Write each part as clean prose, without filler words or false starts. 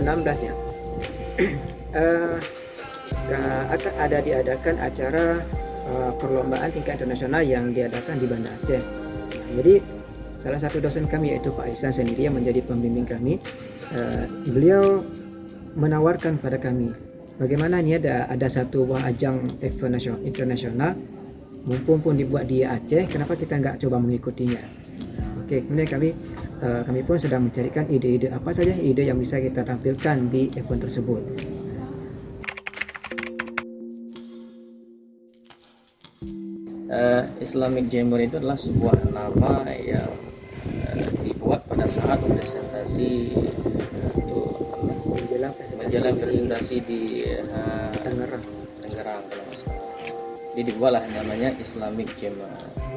2016 ya. Eh, akan ada diadakan acara perlombaan tingkat internasional yang diadakan di Banda Aceh. Jadi salah satu dosen kami yaitu Pak Ihsan sendiri yang menjadi pembimbing kami, beliau menawarkan pada kami bagaimana ini ada satu buah ajang event internasional, mumpung pun dibuat di Aceh, kenapa kita nggak coba mengikutinya. Oke, kemudian kami pun sedang mencarikan ide-ide apa saja ide yang bisa kita tampilkan di event tersebut. Islamic Jammer itu adalah sebuah nama yang dibuat pada saat presentasi untuk menjelang presentasi di Tangerang kalau nggak salah. Jadi dibuatlah namanya Islamic Jammer.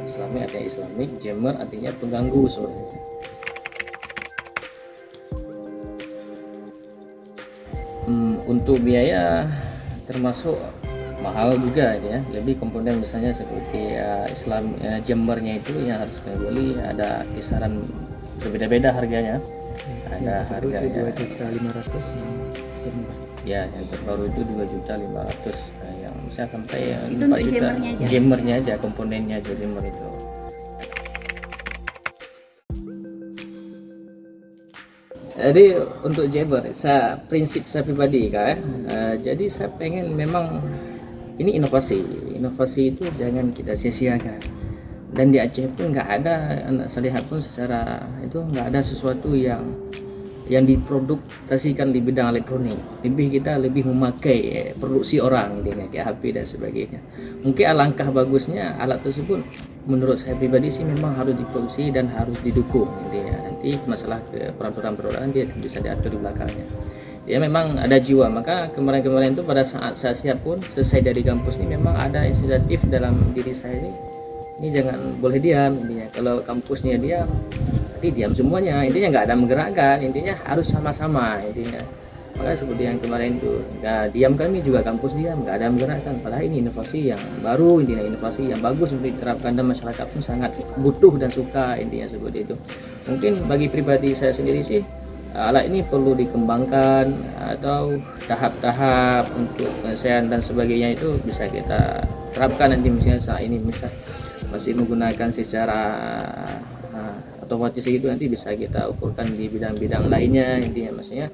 Islamic artinya Islamic, Jammer artinya pengganggu sebenarnya. Untuk biaya termasuk mahal juga ya, lebih komponen misalnya seperti jammernya itu yang harus kita beli ada kisaran berbeda-beda harganya. Ada harganya 2.500.000 ya, yang terbaru itu 2.500.000, yang bisa sampai itu 4 untuk juta jammernya aja? jammernya aja, komponennya aja jammer itu. Jadi untuk jammer, prinsip saya pribadi kan, jadi saya pengen memang ini inovasi itu jangan kita sia-siakan. Dan di Aceh pun nggak ada, saya lihat pun secara itu nggak ada sesuatu yang diproduksikan di bidang elektronik. Kita lebih memakai produksi orang intinya kayak HP dan sebagainya. Mungkin alangkah bagusnya alat tersebut menurut saya pribadi sih memang harus diproduksi dan harus didukung intinya. Nanti masalah peraturan dia bisa diatur di belakangnya. Ya memang ada jiwa, maka kemarin itu pada saat saya siap pun selesai dari kampus ini memang ada inisiatif dalam diri saya ini jangan boleh diam intinya. Kalau kampusnya diam, nanti diam semuanya, intinya nggak ada menggerakkan, intinya harus sama-sama intinya. Maka seperti yang kemarin itu nggak diam, kami juga kampus diam, nggak ada menggerakkan, padahal ini inovasi yang baru, intinya inovasi yang bagus untuk diterapkan dan masyarakat pun sangat butuh dan suka intinya seperti itu. Mungkin bagi pribadi saya sendiri sih alat ini perlu dikembangkan atau tahap-tahap untuk penyelesaian dan sebagainya itu bisa kita terapkan nanti. Misalnya saat ini masih menggunakan secara otomatis itu, nanti bisa kita ukurkan di bidang-bidang lainnya intinya, maksudnya